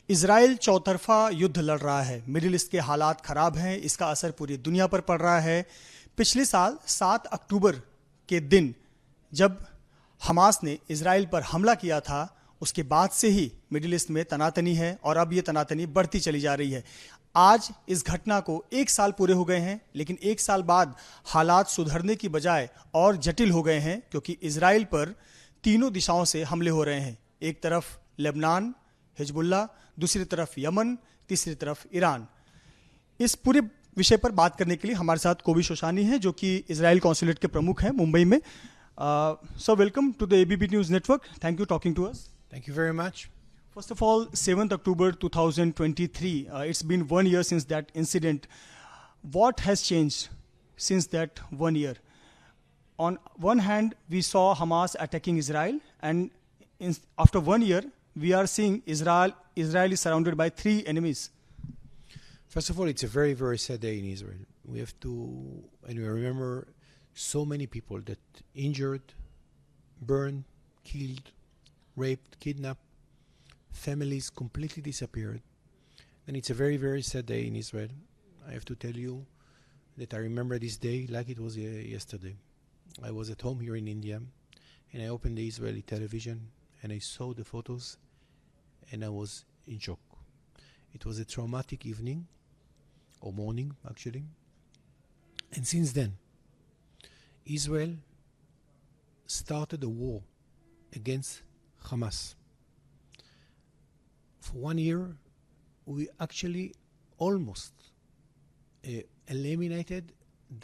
Israel चौतरफा युद्ध लड़ रहा है। मिडिल ईस्ट के हालात खराब हैं, इसका असर पूरी दुनिया पर पड़ रहा है। पिछले साल 7 अक्टूबर के दिन जब हमास ने इजराइल पर हमला किया था, उसके बाद से ही मिडिल ईस्ट में तनातनी है और अब ये तनातनी बढ़ती चली जा रही है। आज इस घटना को 1 साल पूरे हो गए हैं, लेकिन 1 साल बाद हालात सुधरने की बजाय और जटिल हो गए हैं, क्योंकि इजराइल पर तीनों दिशाओं से हमले हो रहे हैं। एक तरफ लेबनान, हिजबुल्ला, दूसरी तरफ यमन, तीसरी तरफ ईरान। इस पूरे विषय पर बात करने के लिए हमारे साथ कोबी शोशानी हैं, जो कि इजराइल कॉन्सुलेट के प्रमुख हैं मुंबई में। So welcome to the ABP news network. Thank you talking to us. Thank you very much. First of all, 7th October 2023, it's been 1 year since that incident. What has changed since that 1 year? On one hand, we saw Hamas attacking Israel, and after 1 year, we are seeing Israel is surrounded by 3 enemies. First of all, it's a very, very sad day in Israel. We have to, and we remember so many people that injured, burned, killed, raped, kidnapped, families completely disappeared. And it's a very, very sad day in Israel. I have to tell you that I remember this day like it was yesterday. I was at home here in India, and I opened the Israeli television, and I saw the photos, and I was in shock. It was a traumatic evening, or morning actually. And since then, Israel started a war against Hamas. For 1 year, we actually almost eliminated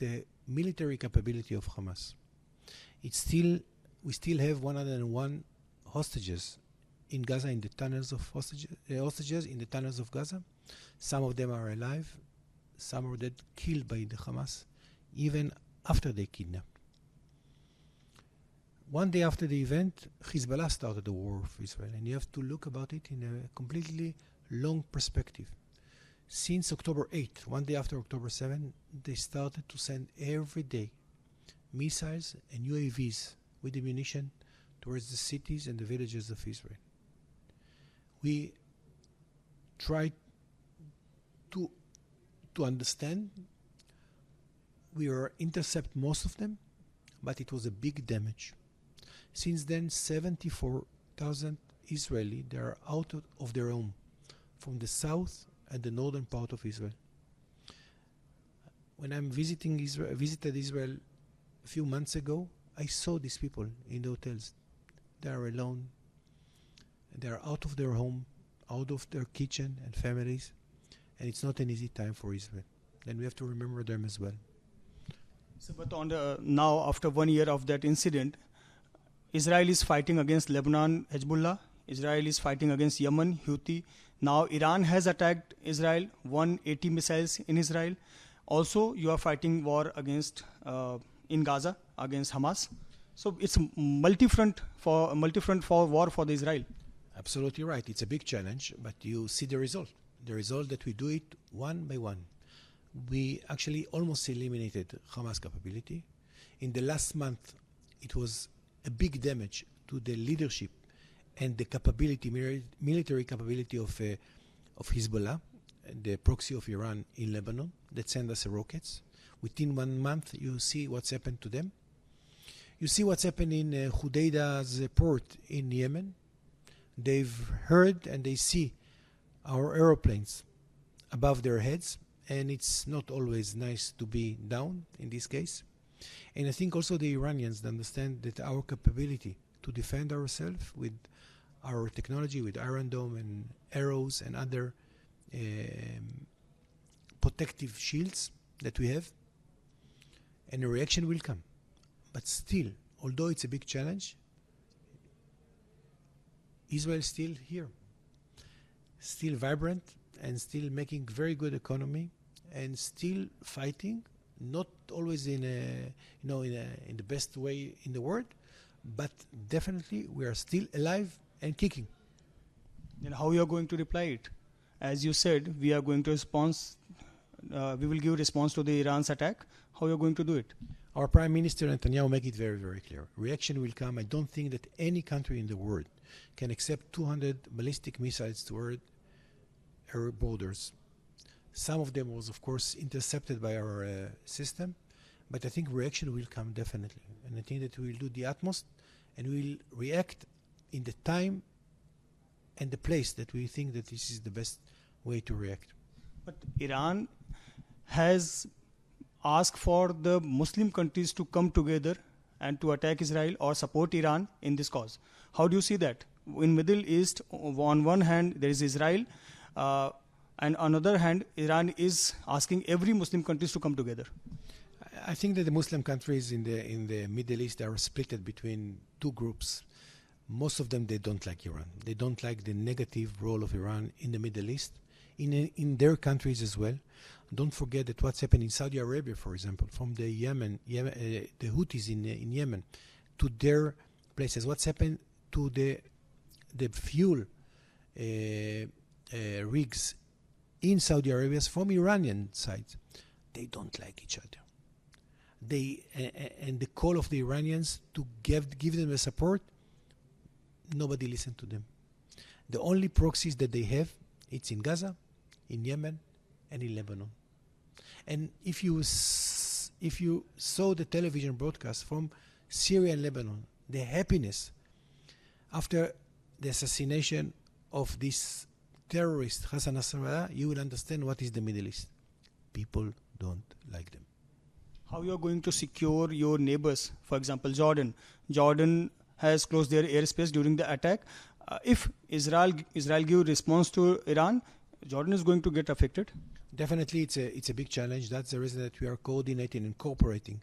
the military capability of Hamas. We still have 101 hostages in Gaza, in the tunnels of hostages in the tunnels of Gaza. Some of them are alive, some are dead, killed by the Hamas, even after they kidnapped. One day after the event, Hezbollah started the war of Israel, and you have to look about it in a completely long perspective. Since October 8th, one day after October 7th, they started to send every day missiles and UAVs with ammunition towards the cities and the villages of Israel. We tried to understand. We were intercept most of them, but it was a big damage. Since then, 74,000 Israeli, they are out of their home from the south and the northern part of Israel. When I visited Israel a few months ago, I saw these people in the hotels. They are alone. They are out of their home, out of their kitchen and families, and it's not an easy time for Israel. And we have to remember them as well. So, but now, after 1 year of that incident, Israel is fighting against Lebanon, Hezbollah. Israel is fighting against Yemen, Houthi. Now Iran has attacked Israel, 180 missiles in Israel. Also, you are fighting war against in Gaza against Hamas. So it's multi-front for war for the Israel. Absolutely right. It's a big challenge, but you see the result. The result that we do it one by one. We actually almost eliminated Hamas capability. In the last month, it was a big damage to the leadership and the capability, military capability of Hezbollah, the proxy of Iran in Lebanon, that send us rockets. Within 1 month, you see what's happened to them. You see what's happened in Hudayda's port in Yemen. They've heard and they see our aeroplanes above their heads, and it's not always nice to be down in this case. And I think also the Iranians understand that our capability to defend ourselves with our technology, with Iron Dome and arrows and other protective shields that we have, and a reaction will come. But still, although it's a big challenge, Israel is still here, still vibrant, and still making very good economy, and still fighting. Not always in the best way in the world, but definitely we are still alive and kicking. Then how you are going to reply it? As you said, we are going to we will give response to the Iran's attack. How you are going to do it? Our Prime Minister Netanyahu make it very, very clear. Reaction will come. I don't think that any country in the world can accept 200 ballistic missiles toward our borders. Some of them was, of course, intercepted by our system, but I think reaction will come definitely. And I think that we will do the utmost and we will react in the time and the place that we think that this is the best way to react. But Iran has asked for the Muslim countries to come together and to attack Israel or support Iran in this cause. How do you see that? In Middle East, on one hand, there is Israel, and on the other hand, Iran is asking every Muslim countries to come together. I think that the Muslim countries in the Middle East are split between two groups. Most of them, they don't like Iran. They don't like the negative role of Iran in the Middle East, in their countries as well. Don't forget that what's happened in Saudi Arabia, for example, from the the Houthis in Yemen to their places. What's happened to the fuel rigs in Saudi Arabia from Iranian side? They don't like each other. And the call of the Iranians to give them the support, nobody listened to them. The only proxies that they have, it's in Gaza, in Yemen, and in Lebanon. And if you saw the television broadcast from Syria and Lebanon, the happiness after the assassination of this terrorist Hassan Nasrallah, you will understand what is the Middle East. People don't like them. How you are going to secure your neighbors? For example, Jordan. Jordan has closed their airspace during the attack. If Israel give response to Iran, Jordan is going to get affected. Definitely, it's a big challenge. That's the reason that we are coordinating and cooperating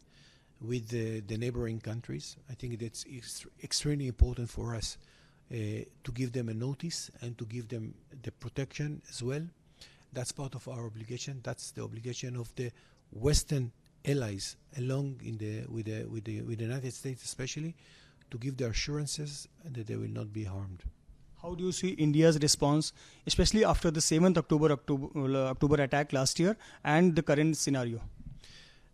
with the neighboring countries. I think that's extremely important for us to give them a notice and to give them the protection as well. That's part of our obligation. That's the obligation of the Western allies, along with the United States especially, to give the assurances that they will not be harmed. How do you see India's response, especially after the 7th October attack last year and the current scenario?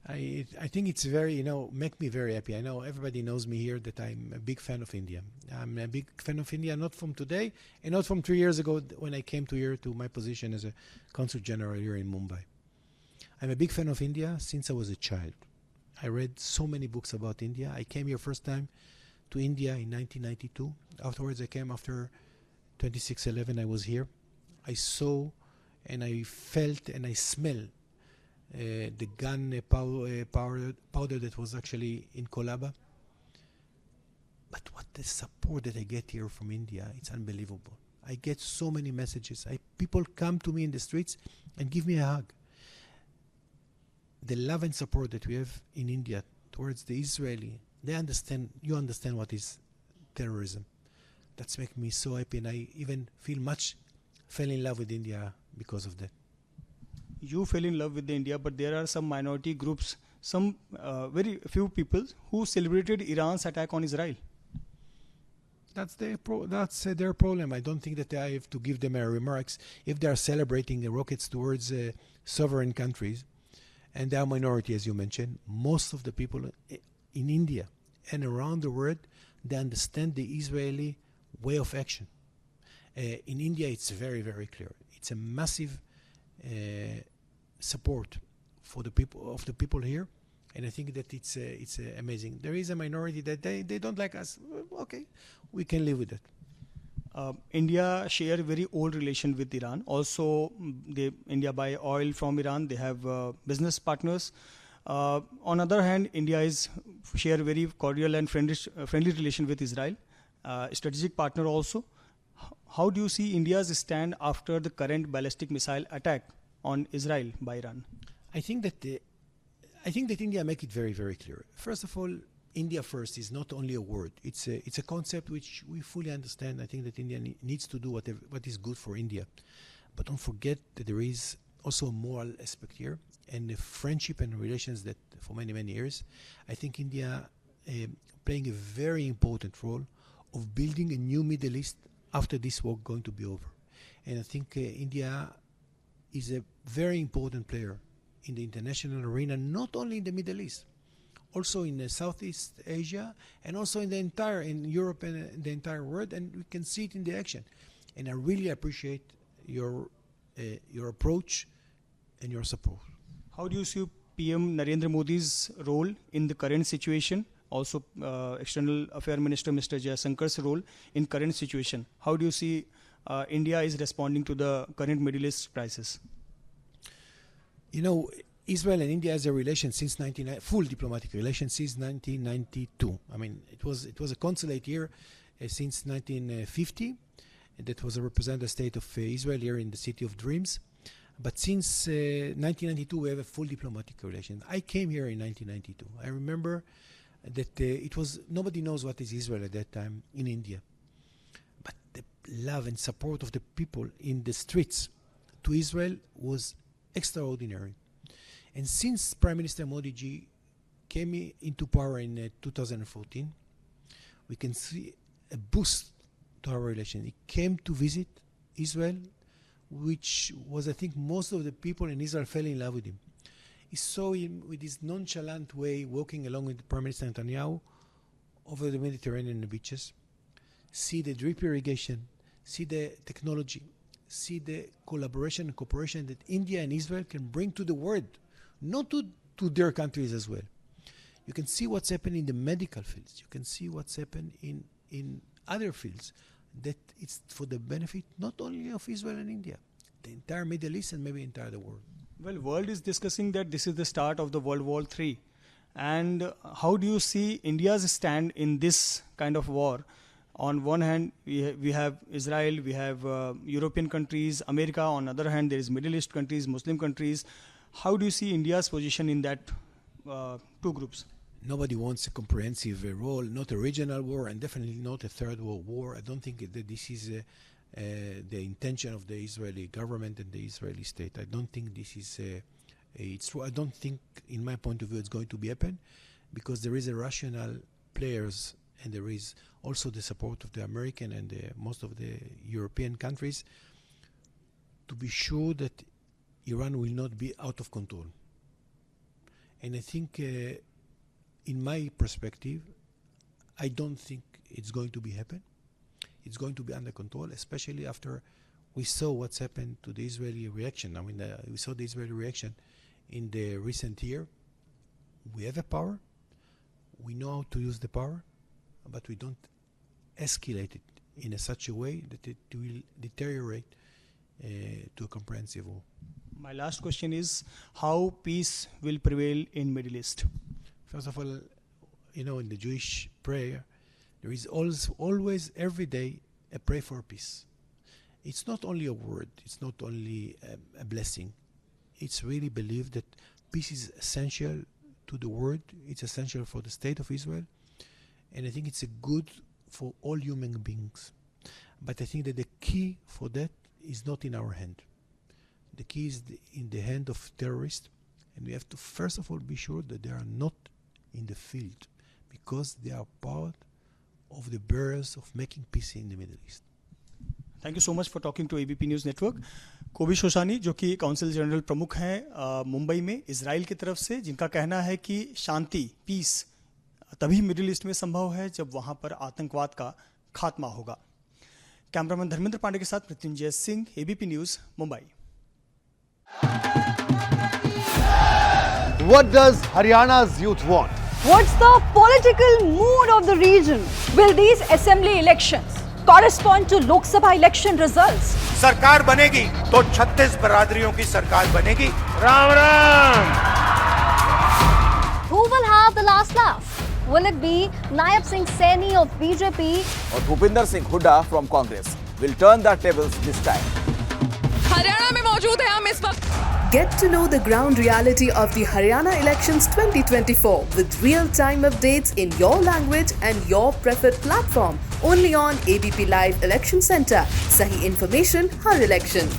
I think it's very, make me very happy. I know everybody knows me here that I'm a big fan of India. I'm a big fan of India, not from today and not from 3 years ago when I came to my position as a Consul General here in Mumbai. I'm a big fan of India since I was a child. I read so many books about India. I came here first time to India in 1992. Afterwards, I came after 26/11. I was here. I saw and I felt and I smelled the gun powder that was actually in Kolaba. But what the support that I get here from India, it's unbelievable. I get so many messages. People come to me in the streets and give me a hug. The love and support that we have in India towards the Israeli, you understand what is terrorism. That's making me so happy, and I even fell in love with India because of that. You fell in love with India, but there are some minority groups, some very few people who celebrated Iran's attack on Israel. That's their problem. I don't think that I have to give them remarks if they are celebrating the rockets towards sovereign countries, and they are minority, as you mentioned. Most of the people in India and around the world, they understand the Israeli way of action. In India, it's very, very clear. It's a massive support for the people here, and I think that it's amazing. There is a minority that they don't like us. Okay, we can live with it. India share very old relation with Iran. Also, India buy oil from Iran. They have business partners. On other hand, India share very cordial and friendly relation with Israel, strategic partner also. How do you see India's stand after the current ballistic missile attack on Israel by Iran? I think that India make it very, very clear. First of all, India first is not only a word. It's a concept which we fully understand. I think that India needs to do what is good for India. But don't forget that there is also a moral aspect here, and the friendship and relations that for many, many years. I think India playing a very important role of building a new Middle East after this war going to be over. And I think India is a very important player in the international arena, not only in the Middle East, also in Southeast Asia, and also in Europe and the entire world, and we can see it in the action. And I really appreciate your your approach and your support. How do you see PM Narendra Modi's role in the current situation? Also, External Affairs Minister Mr. Jaisankar's role in current situation. How do you see India is responding to the current Middle East crisis? You know, Israel and India has a relation since full diplomatic relation since 1992. I mean, it was a consulate here since 1950. That was a representative state of Israel here in the City of Dreams. But since 1992, we have a full diplomatic relation. I came here in 1992. I remember that it was nobody knows what is Israel at that time in India, but the love and support of the people in the streets to Israel was extraordinary. And since Prime Minister Modi ji came into power in 2014, we can see a boost to our relation. He came to visit Israel, which was, I think, most of the people in Israel fell in love with him. He saw him with his nonchalant way walking along with Prime Minister Netanyahu over the Mediterranean beaches, see the drip irrigation, see the technology, see the collaboration and cooperation that India and Israel can bring to the world, not to their countries as well. You can see what's happened in the medical fields. You can see what's happened in other fields, that it's for the benefit not only of Israel and India, the entire Middle East and maybe entire the world. Well, world is discussing that this is the start of the World War III. And how do you see India's stand in this kind of war? On one hand, we have Israel, we have European countries, America. On the other hand, there is Middle East countries, Muslim countries. How do you see India's position in that two groups? Nobody wants a comprehensive role, not a regional war, and definitely not a third world war. I don't think that this is the intention of the Israeli government and the Israeli state. I don't think this is it's true. I don't think, in my point of view, it's going to be happen, because there is a rational players, and there is also the support of the American and most of the European countries to be sure that Iran will not be out of control. And I think, in my perspective, I don't think it's going to be happen. It's going to be under control, especially after we saw what's happened to the Israeli reaction. I mean, we saw the Israeli reaction in the recent year. We have a power. We know how to use the power, but we don't escalate it in such a way that it will deteriorate to a comprehensive war. My last question is, how peace will prevail in Middle East? First of all, you know, in the Jewish prayer, there is always every day a prayer for peace. It's not only a word, it's not only a blessing. It's really believed that peace is essential to the world, it's essential for the state of Israel, and I think it's a good for all human beings. But I think that the key for that is not in our hand. The key is in the hand of terrorists, and we have to first of all be sure that they are not in the field, because they are part of the bearers of making peace in the Middle East. Thank you so much for talking to ABP news network. Kobi Shoshani, जो कि council general प्रमुख हैं मुंबई में Israel की तरफ से, जिनका कहना है कि शांति, पीस तभी मिडिल ईस्ट में संभव है जब वहां पर आतंकवाद का खात्मा होगा. कैमरामैन धर्मेंद्र पांडे के साथ Mrityunjay Singh, ABP news, Mumbai. What does Haryana's youth want? What's the political mood of the region? Will these assembly elections correspond to Lok Sabha election results? सरकार बनेगी तो 36 बरादरियों की सरकार बनेगी. Ram Ram. Who will have the last laugh? Will it be Nayab Singh Saini of BJP or Bhupinder Singh Hooda from Congress? Will turn the tables this time. Haryana में मौजूद हैं हम इस वक्त. Get to know the ground reality of the Haryana elections 2024 with real-time updates in your language and your preferred platform. Only on ABP Live Election Center. Sahi information, har election.